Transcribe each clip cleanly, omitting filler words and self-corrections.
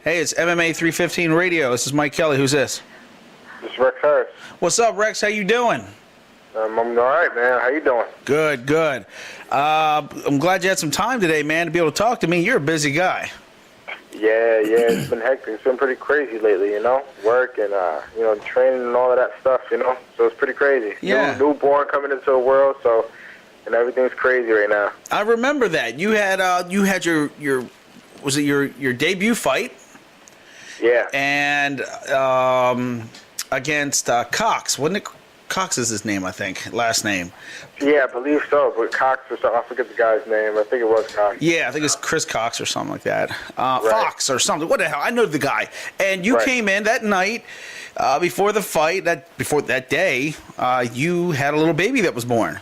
Hey, it's MMA 315 Radio. This is Mike Elliot. Who's this? This is Rex Harris. What's up, Rex? How you doing? I'm all right, man. How you doing? Good, good. I'm glad you had some time today, man, to be able to talk to me. You're a busy guy. Yeah, it's been hectic. It's been pretty crazy lately, work and, training and all of that stuff, so it's pretty crazy. Yeah. Newborn coming into the world, and everything's crazy right now. I remember that. You had your was it your debut fight? Yeah. And against Cox. Wasn't it? Cox is his name, I think. Last name. Yeah, I believe so. But Cox or something. I forget the guy's name. I think it was Cox. Yeah, I think it's Chris Cox or something like that. Right. Fox or something. What the hell? I know the guy. And you came in that night before the fight. Before that day, you had a little baby that was born.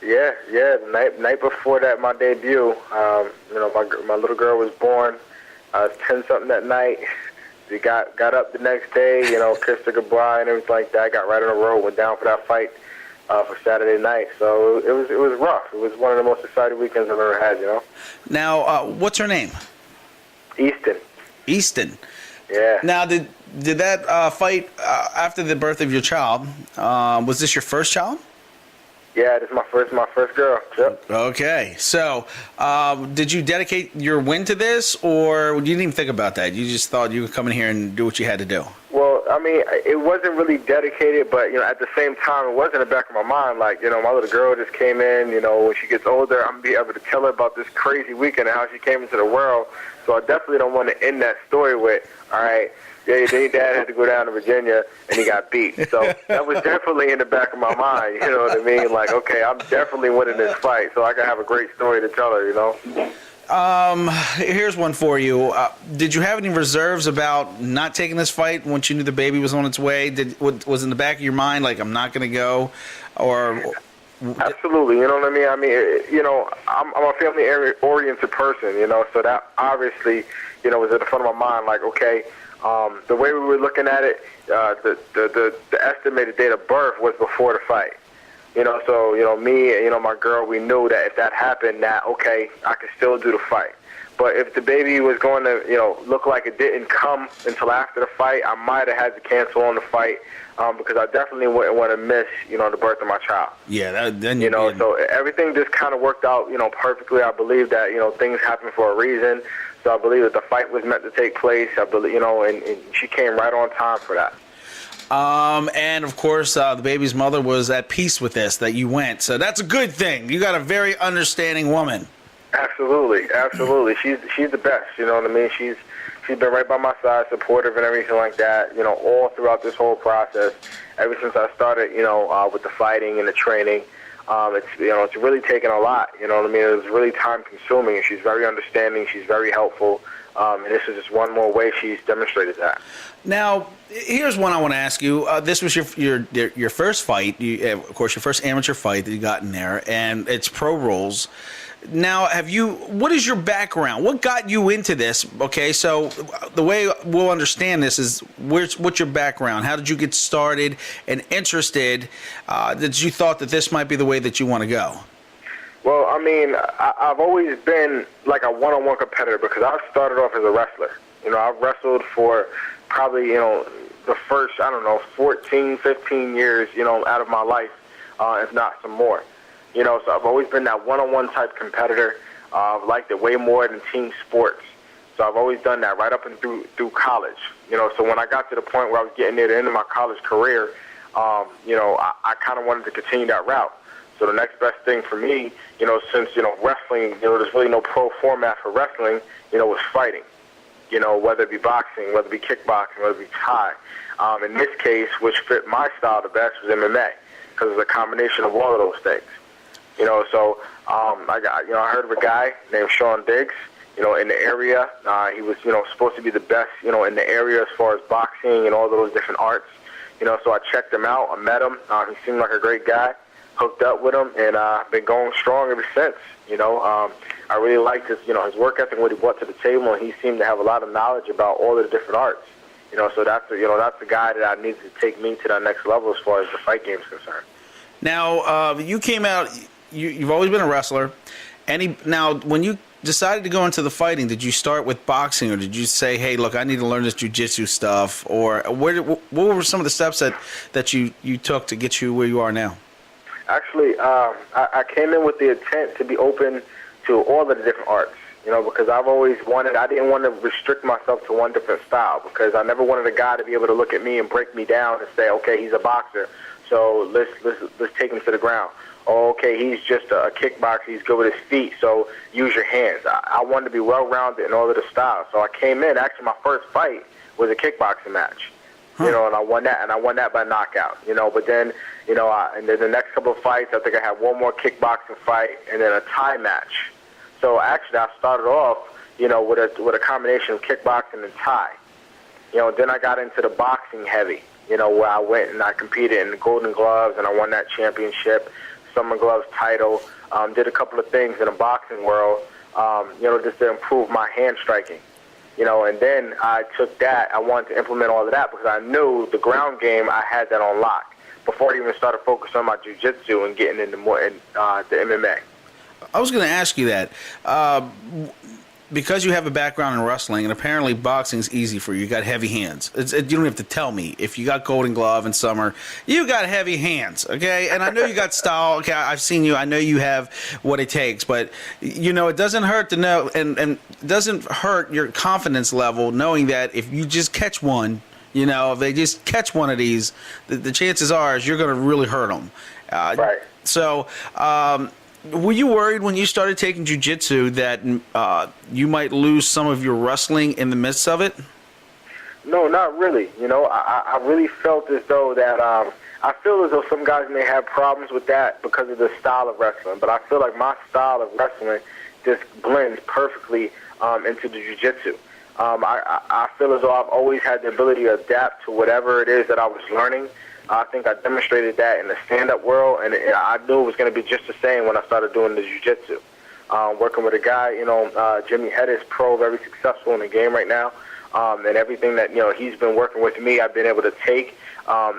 Yeah. The night before that, my debut. My little girl was born. I was 10-something that night. We got up the next day, kissed her goodbye and everything like that. Got right on the road, went down for that fight for Saturday night. So it was rough. It was one of the most exciting weekends I've ever had, Now, what's her name? Easton. Yeah. Now, did that fight after the birth of your child? Was this your first child? Yeah, this is my first girl. Yep. Okay. So, did you dedicate your win to this, or you didn't even think about that? You just thought you would come in here and do what you had to do? Well, I mean, it wasn't really dedicated, but, at the same time, it was in the back of my mind. Like, my little girl just came in, when she gets older, I'm going to be able to tell her about this crazy weekend and how she came into the world. So I definitely don't want to end that story with, all right, yeah, your dad had to go down to Virginia, and he got beat. So that was definitely in the back of my mind, you know what I mean? Like, okay, I'm definitely winning this fight, so I can have a great story to tell her, Here's one for you. Did you have any reserves about not taking this fight once you knew the baby was on its way? Was in the back of your mind, like, I'm not going to go? Or... Absolutely, you know what I mean? I mean, I'm a family-oriented person, so that obviously, was at the front of my mind, like, okay, the way we were looking at it, the estimated date of birth was before the fight. So, me and, my girl, we knew that if that happened, that, okay, I could still do the fight. But if the baby was going to, look like it didn't come until after the fight, I might have had to cancel on the fight because I definitely wouldn't want to miss, the birth of my child. Yeah, then so everything just kind of worked out, perfectly. I believe that, things happen for a reason. So I believe that the fight was meant to take place. I believe, and she came right on time for that. And of course, the baby's mother was at peace with this, that you went. So that's a good thing. You got a very understanding woman. Absolutely. She's the best. You know what I mean? She's been right by my side, supportive and everything like that. All throughout this whole process, ever since I started. With the fighting and the training. It's really taken a lot. You know what I mean? It was really time consuming, and she's very understanding. She's very helpful. And this is just one more way she's demonstrated that. Now, here's one I want to ask you. This was your first fight, of course, your first amateur fight that you got in there, and it's pro rules. Now, what is your background? What got you into this? Okay, so the way we'll understand this is what's your background? How did you get started and interested that you thought that this might be the way that you want to go? Well, I mean, I've always been like a one-on-one competitor because I started off as a wrestler. I've wrestled for probably, the first, 14, 15 years, out of my life, if not some more. So I've always been that one-on-one type competitor. I've liked it way more than team sports. So I've always done that right up and through college. So when I got to the point where I was getting near the end of my college career, I kind of wanted to continue that route. So the next best thing for me, since, wrestling, there's really no pro format for wrestling, was fighting. Whether it be boxing, whether it be kickboxing, whether it be Thai. In this case, which fit my style the best was MMA because it's a combination of all of those things. So I heard of a guy named Sean Diggs, in the area. He was, supposed to be the best, in the area as far as boxing and all those different arts. So I checked him out. I met him. He seemed like a great guy. Hooked up with him, and been going strong ever since. I really liked his work ethic, what he brought to the table, and he seemed to have a lot of knowledge about all of the different arts. So that's the guy that I needed to take me to that next level as far as the fight game is concerned. Now, you came out. You've always been a wrestler, Now, when you decided to go into the fighting, did you start with boxing, or did you say, "Hey, look, I need to learn this jiu-jitsu stuff"? Or what were some of the steps that you took to get you where you are now? Actually, I came in with the intent to be open to all of the different arts, because I've always I didn't want to restrict myself to one different style, because I never wanted a guy to be able to look at me and break me down and say, okay, he's a boxer, so let's take him to the ground. Oh, okay, he's just a kickboxer, he's good with his feet, so use your hands. I wanted to be well-rounded in all of the styles. So I came in, actually my first fight was a kickboxing match. And I won that by knockout, but then, and then the next couple of fights, I think I had one more kickboxing fight and then a Thai match. So actually I started off, with a combination of kickboxing and Thai. Then I got into the boxing heavy, where I went and I competed in the Golden Gloves and I won that championship, Summer Gloves title, did a couple of things in the boxing world, just to improve my hand striking. And then I took that. I wanted to implement all of that because I knew the ground game, I had that on lock before I even started focusing on my jiu-jitsu and getting into more the MMA. I was going to ask you that. Because you have a background in wrestling, and apparently boxing's easy for you. You got heavy hands. You don't have to tell me. If you got Golden Glove in summer, you got heavy hands, okay? And I know you got style. Okay, I've seen you. I know you have what it takes. But, it doesn't hurt to know, and it doesn't hurt your confidence level knowing that if you just catch one, if they just catch one of these, the chances are is you're going to really hurt them. Right. So, were you worried when you started taking jiu-jitsu that you might lose some of your wrestling in the midst of it? No, not really. I really felt as though that I feel as though some guys may have problems with that because of the style of wrestling, but I feel like my style of wrestling just blends perfectly into the jiu-jitsu. I feel as though I've always had the ability to adapt to whatever it is that I was learning. I think I demonstrated that in the stand-up world, and I knew it was going to be just the same when I started doing the jiu-jitsu. Working with a guy, Jimmy Hedis, pro, very successful in the game right now, and everything that he's been working with me, I've been able to take,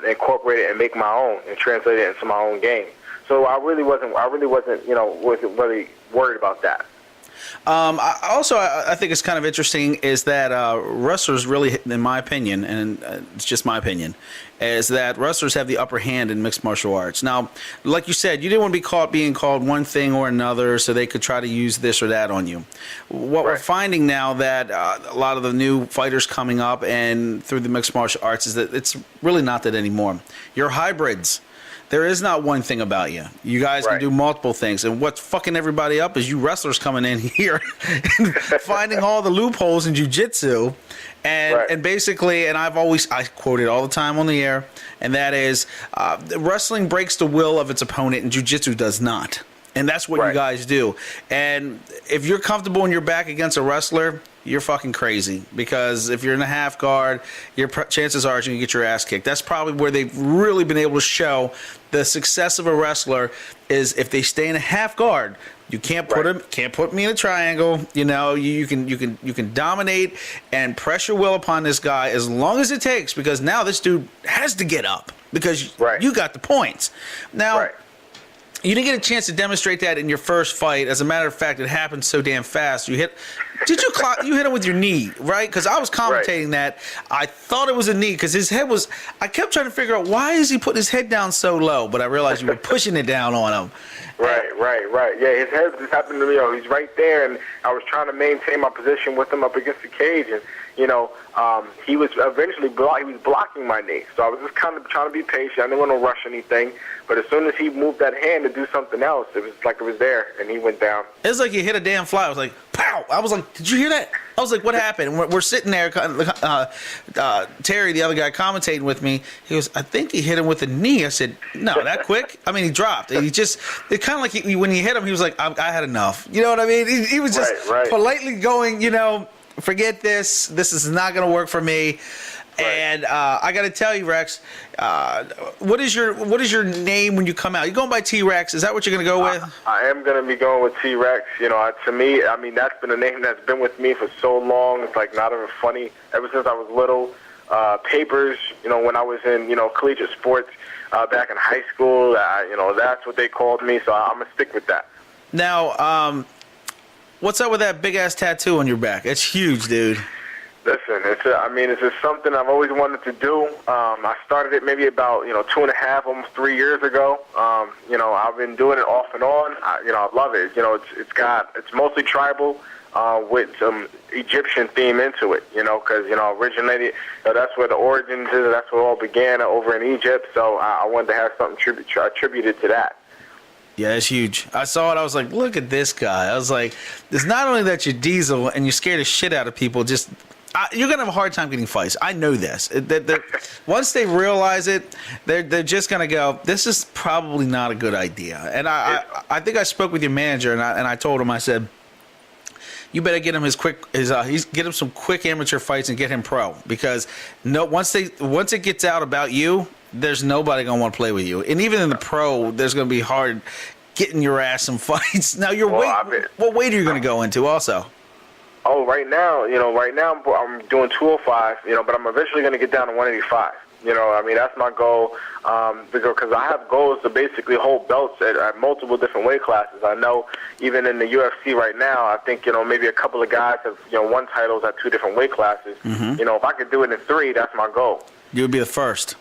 incorporate it, and make my own, and translate it into my own game. So I really wasn't really worried about that. I think it's kind of interesting is that wrestlers really, in my opinion, and it's just my opinion, is that wrestlers have the upper hand in mixed martial arts. Now, like you said, you didn't want to be being called one thing or another, so they could try to use this or that on you. What we're finding now that a lot of the new fighters coming up and through the mixed martial arts is that it's really not that anymore. You're hybrids. There is not one thing about you. You guys can do multiple things. And what's fucking everybody up is you wrestlers coming in here and finding all the loopholes in jiu-jitsu. And basically, and I quote it all the time on the air, and that is, wrestling breaks the will of its opponent and jiu-jitsu does not. And that's what you guys do. And if you're comfortable in your back against a wrestler, you're fucking crazy. Because if you're in a half guard, your chances are you're going to get your ass kicked. That's probably where they've really been able to show the success of a wrestler is if they stay in a half guard. You can't put me in a triangle. You can dominate and press your will upon this guy as long as it takes, because now this dude has to get up because you got the points. Now, you didn't get a chance to demonstrate that in your first fight. As a matter of fact, it happened so damn fast. You hit him with your knee, right? Because I was commentating that. I thought it was a knee because his head was. I kept trying to figure out why is he putting his head down so low, but I realized you were pushing it down on him. Right. Yeah, his head just happened to me. He's right there, and I was trying to maintain my position with him up against the cage, and he was eventually he was blocking my knee. So I was just kind of trying to be patient. I didn't want to rush anything. But as soon as he moved that hand to do something else, it was like it was there, and he went down. It was like you hit a damn fly. I was like, pow! I was like, did you hear that? I was like, what happened? We're sitting there. Terry, the other guy commentating with me, he goes, I think he hit him with a knee. I said, no, that quick? I mean, he dropped. It kind of like when he hit him, he was like, I had enough. You know what I mean? He was just politely going, forget this. This is not going to work for me. And I got to tell you, Rex, what is your name when you come out? You going by T-Rex? Is that what you're going to go with? I am going to be going with T-Rex. To me, I mean, that's been a name that's been with me for so long. It's like not even funny. Ever since I was little, Papers, when I was in, collegiate sports back in high school, that's what they called me. So I'm going to stick with that. Now, what's up with that big ass tattoo on your back? It's huge, dude. Listen, it's just something I've always wanted to do. I started it maybe about 2.5, almost 3 years ago. I've been doing it off and on. I love it. It's mostly tribal with some Egyptian theme into it. Because originated. That's where the origins is. That's where it all began over in Egypt. So I wanted to have something attributed to that. Yeah, it's huge. I saw it. I was like, look at this guy. I was like, it's not only that you're diesel and you scare the shit out of people, you're going to have a hard time getting fights. I know this. Once they realize it, they're just going to go, this is probably not a good idea. And I think I spoke with your manager, and I told him, I said, you better get him get him some quick amateur fights and get him pro, because once it gets out about you, there's nobody gonna want to play with you. And even in the pro, there's gonna be hard getting your ass some fights. Now what weight are you gonna go into also? Oh, right now I'm doing 205, but I'm eventually gonna get down to 185. That's my goal. Because I have goals to basically hold belts at multiple different weight classes. I know even in the UFC right now, I think, maybe a couple of guys have, won titles at 2 different weight classes. Mm-hmm. If I could do it in 3, that's my goal. You would be the first.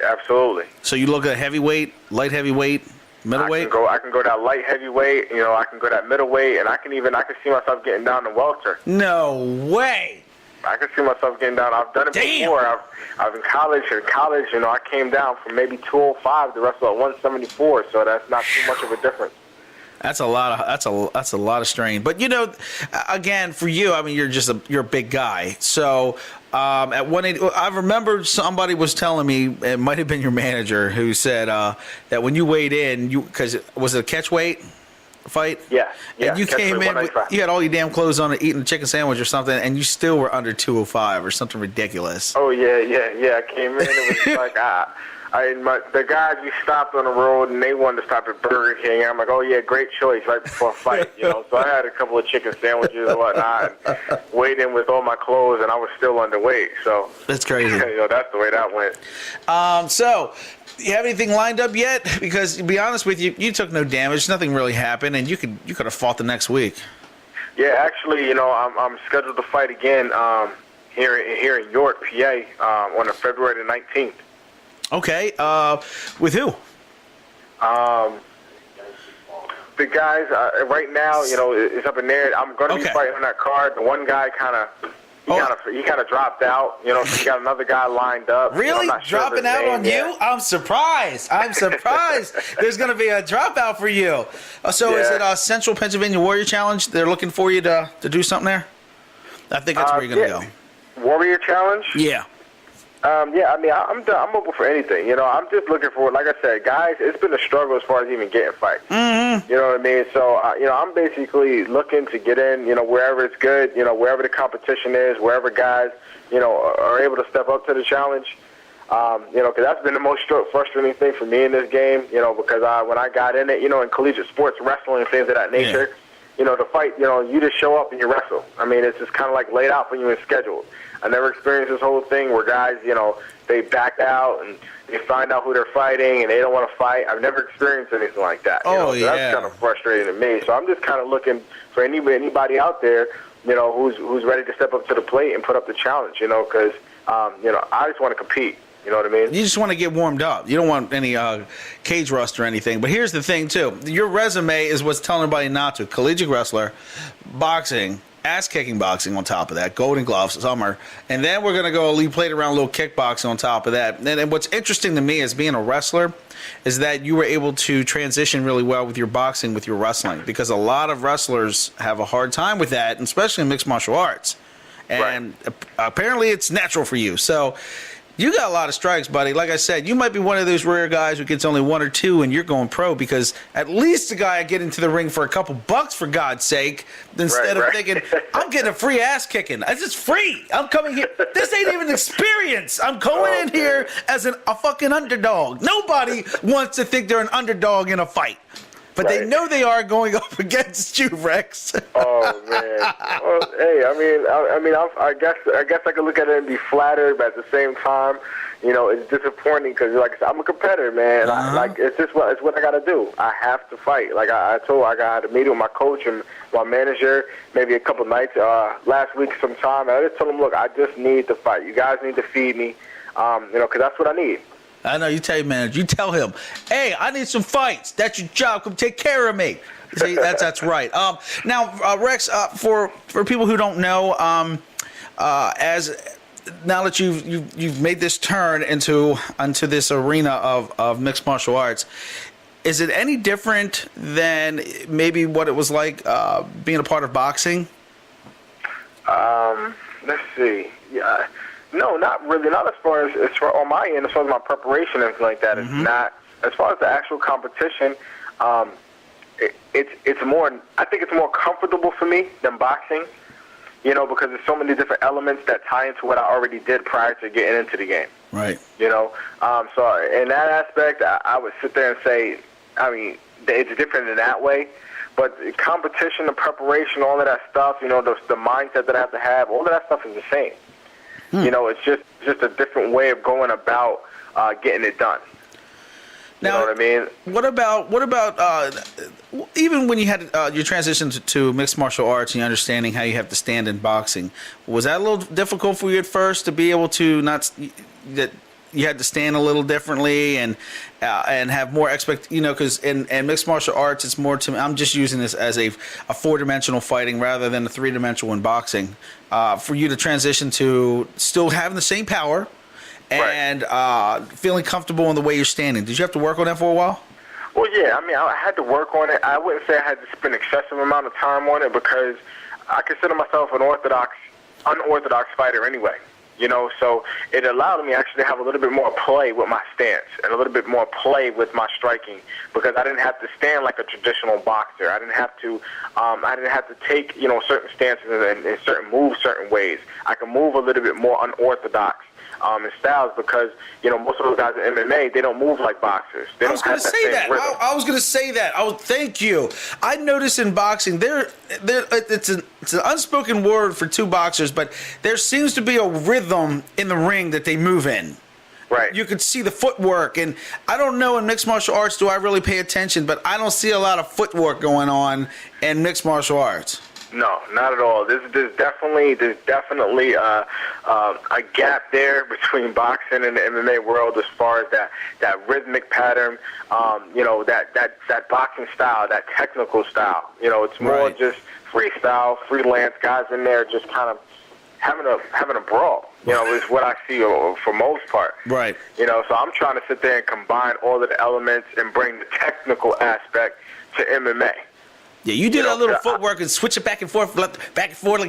Absolutely. So you look at heavyweight, light heavyweight, middleweight? I can go that light heavyweight, I can go that middleweight, and I can see myself getting down to welter. No way. I can see myself getting down. I've done it before. I've in college. I came down from maybe 205 to wrestle at 174, so that's not too much of a difference. That's a lot of strain. But again, for you, you're a big guy. So at 180, I remember somebody was telling me, it might have been your manager, who said that when you weighed in, because was it a catch weight fight? Yeah. And you came in, you had all your damn clothes on, eating a chicken sandwich or something, and you still were under 205 or something ridiculous. Oh yeah. I came in, it was like the guys, we stopped on the road and they wanted to stop at Burger King. I'm like, oh yeah, great choice right before a fight, So I had a couple of chicken sandwiches and whatnot, and weighed in with all my clothes, and I was still underweight. So that's crazy. That's the way that went. So. You have anything lined up yet? Because to be honest with you, you took no damage. Nothing really happened, and you could have fought the next week. Yeah, actually, I'm scheduled to fight again here in York, PA, on February the 19th. Okay. With who? The guys right now, it's up in there. I'm going to be fighting on that card. The one guy he kind of dropped out, so you got another guy lined up. Really? Dropping out on yet. you? I'm surprised. There's going to be a dropout for you. So is it Central Pennsylvania Warrior Challenge? They're looking for you to do something there? I think that's where you're going to go. Warrior Challenge? Yeah. I'm open for anything. I'm just looking for, like I said, guys, it's been a struggle as far as even getting fights. Mm-hmm. You know what I mean? So, I'm basically looking to get in, wherever it's good, wherever the competition is, wherever guys, are able to step up to the challenge. Because that's been the most frustrating thing for me in this game, because when I got in it, in collegiate sports, wrestling and things of that nature, the fight, you just show up and you wrestle. It's just kind of like laid out for you and scheduled. I never experienced this whole thing where guys, they back out and they find out who they're fighting and they don't want to fight. I've never experienced anything like that. So that's kind of frustrating to me. So I'm just kind of looking for anybody out there, who's ready to step up to the plate and put up the challenge, because, I just want to compete. You know what I mean? You just want to get warmed up. You don't want any cage rust or anything. But here's the thing, too. Your resume is what's telling everybody not to. Collegiate wrestler, boxing, ass-kicking boxing on top of that, Golden Gloves, summer. And then we're going to go, we played around a little kickboxing on top of that. And what's interesting to me as being a wrestler is that you were able to transition really well with your boxing, with your wrestling. Because a lot of wrestlers have a hard time with that, especially in mixed martial arts. And apparently it's natural for you. So you got a lot of strikes, buddy. Like I said, you might be one of those rare guys who gets only 1 or 2 and you're going pro, because at least the guy get into the ring for a couple bucks, for God's sake, instead of thinking, I'm getting a free ass kicking. It's just free. I'm coming here. This ain't even experience. I'm going in here as a fucking underdog. Nobody wants to think they're an underdog in a fight. but they know they are going up against you, Rex. Oh man. Well, hey, I guess I could look at it and be flattered, but at the same time, it's disappointing because, like I said, I'm a competitor, man. It's what I got to do. I have to fight. Like I got a meeting with my coach and my manager maybe a couple nights last week sometime, and I just told him, look, I just need to fight. You guys need to feed me, because that's what I need. I know. You tell your manager. You tell him, hey, I need some fights. That's your job. Come take care of me. See, that's right. Now, Rex, for people who don't know, now that you've made this turn into this arena of mixed martial arts, is it any different than maybe what it was like being a part of boxing? Let's see. Yeah. No, not really. Not as far as on my end, as far as my preparation and everything like that. It's not. As far as the actual competition, it's more. I think it's more comfortable for me than boxing. Because there's so many different elements that tie into what I already did prior to getting into the game. Right. So in that aspect, I would sit there and say, it's different in that way. But the competition, the preparation, all of that stuff, the mindset that I have to have, all of that stuff is the same. It's just a different way of going about getting it done. You know what I mean? What about even when you had your transition to mixed martial arts and you understanding how you have to stand in boxing, was that a little difficult for you at first to be able to that you had to stand a little differently and have more because in mixed martial arts it's more I'm just using this as a 4-dimensional fighting rather than a 3-dimensional in boxing. For you to transition to still having the same power and feeling comfortable in the way you're standing. Did you have to work on that for a while? Well, yeah. I had to work on it. I wouldn't say I had to spend excessive amount of time on it because I consider myself an unorthodox fighter anyway. So it allowed me actually to have a little bit more play with my stance and a little bit more play with my striking because I didn't have to stand like a traditional boxer. I didn't have to take certain stances and certain moves certain ways. I can move a little bit more unorthodox in styles because most of those guys in MMA they don't move like boxers. They don't have that same rhythm. I was going to say that. Thank you. I noticed in boxing it's an unspoken word for two boxers, but there seems to be a rhythm in the ring that they move in. Right. You could see the footwork, and I don't know in mixed martial arts do I really pay attention, but I don't see a lot of footwork going on in mixed martial arts. No, not at all. There's definitely a gap there between boxing and the MMA world as far as that rhythmic pattern, that boxing style, that technical style. It's more just freestyle, freelance guys in there just kind of having a brawl. Is what I see for most part. Right. So I'm trying to sit there and combine all of the elements and bring the technical aspect to MMA. Yeah, you do that little footwork and switch it back and forth like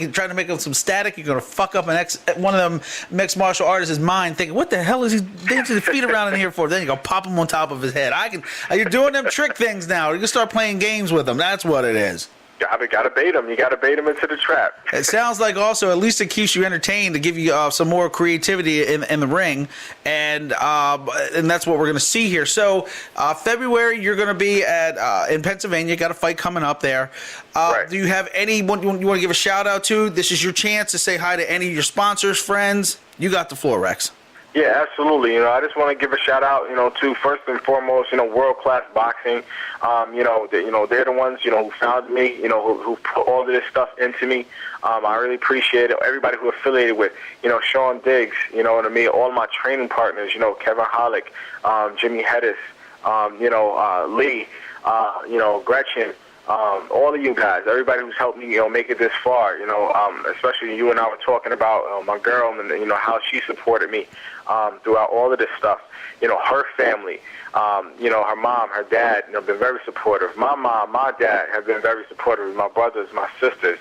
you're trying to make up some static. You're going to fuck up one of them mixed martial artists' mind thinking, what the hell is he dancing his feet around in here for? Then you go pop him on top of his head. You're doing them trick things now. You can start playing games with them. That's what it is. Gotta bait them. You gotta bait them into the trap. It sounds like also at least it keeps you entertained to give you some more creativity in the ring, and that's what we're going to see here. So February you're going to be in Pennsylvania. You got a fight coming up there. Right. Do you have anyone you want to give a shout out to? This is your chance to say hi to any of your sponsors, friends. You got the floor, Rex. Yeah, absolutely. I just want to give a shout out, to first and foremost, World Class Boxing. They're the ones, who founded me, who put all of this stuff into me. I really appreciate it. Everybody who affiliated with, Sean Diggs, what I mean, all my training partners, Kevin Hollick, Jimmy Hedis, Lee, Gretchen. All of you guys, everybody who's helped me, make it this far, especially you and I were talking about my girl and, how she supported me throughout all of this stuff. Her family, her mom, her dad, been very supportive. My mom, my dad have been very supportive. My brothers, my sisters,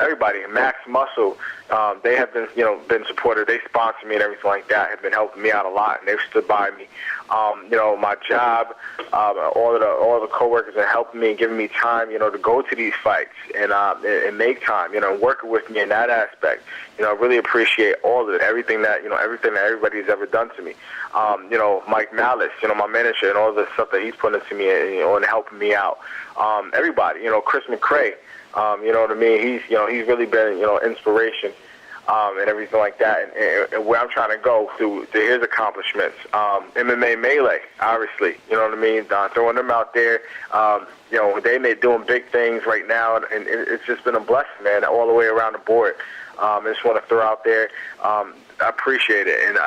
everybody. Max Muscle, they have been, been supportive. They sponsor me and everything like that. Have been helping me out a lot, and they've stood by me. my job, all the coworkers are helping me, giving me time, to go to these fights and make time, working with me in that aspect. I really appreciate all of it, everything that everybody's ever done to me. Mike Malice, my manager, and all the stuff that he's putting into me, and helping me out. Everybody, Chris McCray, you know what I mean? He's really been, inspiration. And everything like that, and where I'm trying to go to his accomplishments. MMA Melee, obviously, you know what I mean? Throwing them out there, they doing big things right now, and it's just been a blessing, man, all the way around the board. I just want to throw out there, I appreciate it, and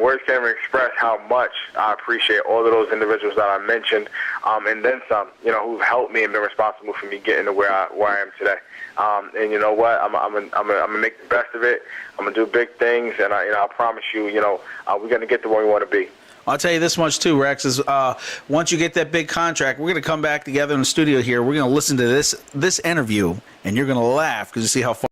words can't even express how much I appreciate all of those individuals that I mentioned, and then some, who've helped me and been responsible for me getting to where I am today. And you know what? I'm gonna make the best of it. I'm gonna do big things, and I promise you, we're gonna get to where we want to be. I'll tell you this much too, Rex, is once you get that big contract, we're going to come back together in the studio here. We're going to listen to this interview, and you're going to laugh because you see how far